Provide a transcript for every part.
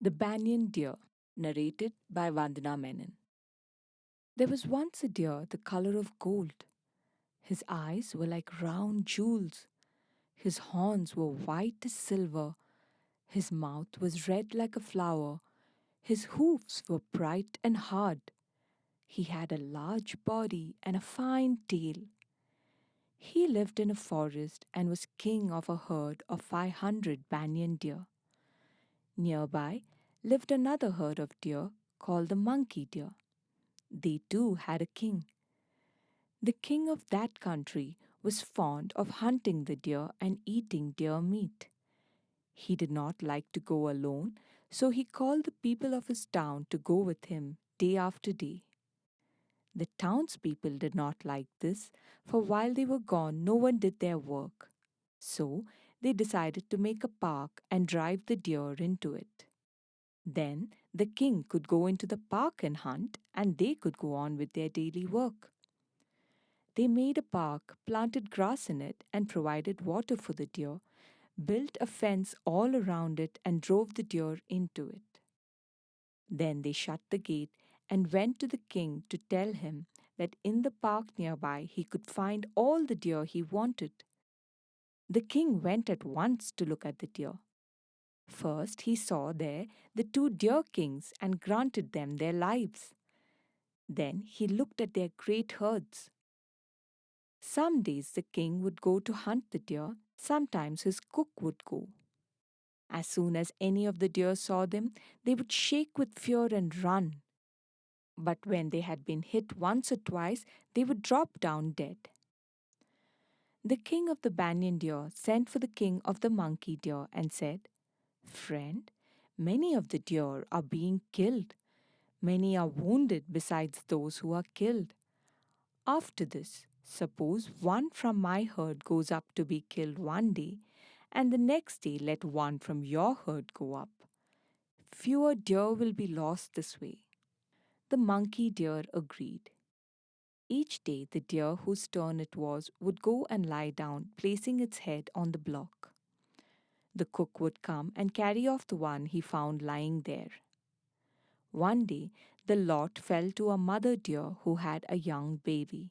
The Banyan Deer, narrated by Vandana Menon. There was once a deer the color of gold. His eyes were like round jewels. His horns were white as silver. His mouth was red like a flower. His hoofs were bright and hard. He had a large body and a fine tail. He lived in a forest and was king of a herd of 500 banyan deer. Nearby lived another herd of deer called the monkey deer. They too had a king. The king of that country was fond of hunting the deer and eating deer meat. He did not like to go alone, so he called the people of his town to go with him day after day. The townspeople did not like this, for while they were gone, no one did their work. So they decided to make a park and drive the deer into it. Then the king could go into the park and hunt, and they could go on with their daily work. They made a park, planted grass in it, and provided water for the deer, built a fence all around it, and drove the deer into it. Then they shut the gate and went to the king to tell him that in the park nearby he could find all the deer he wanted. The king went at once to look at the deer. First, he saw there the two deer kings and granted them their lives. Then he looked at their great herds. Some days the king would go to hunt the deer, sometimes his cook would go. As soon as any of the deer saw them, they would shake with fear and run. But when they had been hit once or twice, they would drop down dead. The king of the banyan deer sent for the king of the monkey deer and said, "Friend, many of the deer are being killed. Many are wounded besides those who are killed. After this, suppose one from my herd goes up to be killed one day, and the next day let one from your herd go up. Fewer deer will be lost this way." The monkey deer agreed. Each day, the deer whose turn it was would go and lie down, placing its head on the block. The cook would come and carry off the one he found lying there. One day, the lot fell to a mother deer who had a young baby.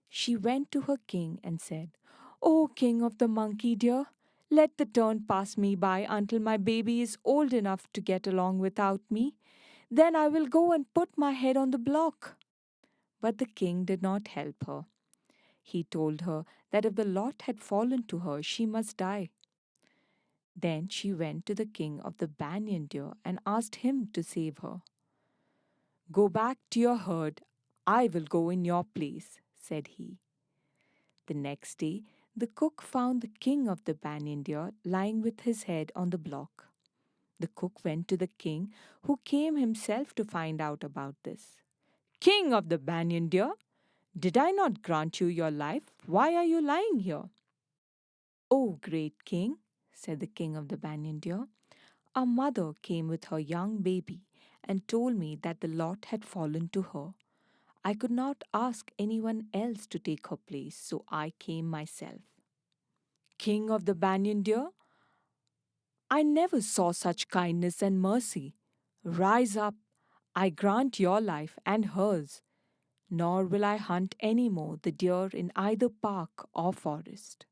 She went to her king and said, "O king of the monkey deer, let the turn pass me by until my baby is old enough to get along without me. Then I will go and put my head on the block." But the king did not help her. He told her that if the lot had fallen to her, she must die. Then she went to the king of the banyan deer and asked him to save her. "Go back to your herd. I will go in your place," said he. The next day, the cook found the king of the banyan deer lying with his head on the block. The cook went to the king, who came himself to find out about this. "King of the banyan deer, did I not grant you your life? Why are you lying here?" "O great king," said the king of the banyan deer, "a mother came with her young baby and told me that the lot had fallen to her. I could not ask anyone else to take her place, so I came myself." "King of the banyan deer, I never saw such kindness and mercy. Rise up, I grant your life and hers, nor will I hunt any more the deer in either park or forest."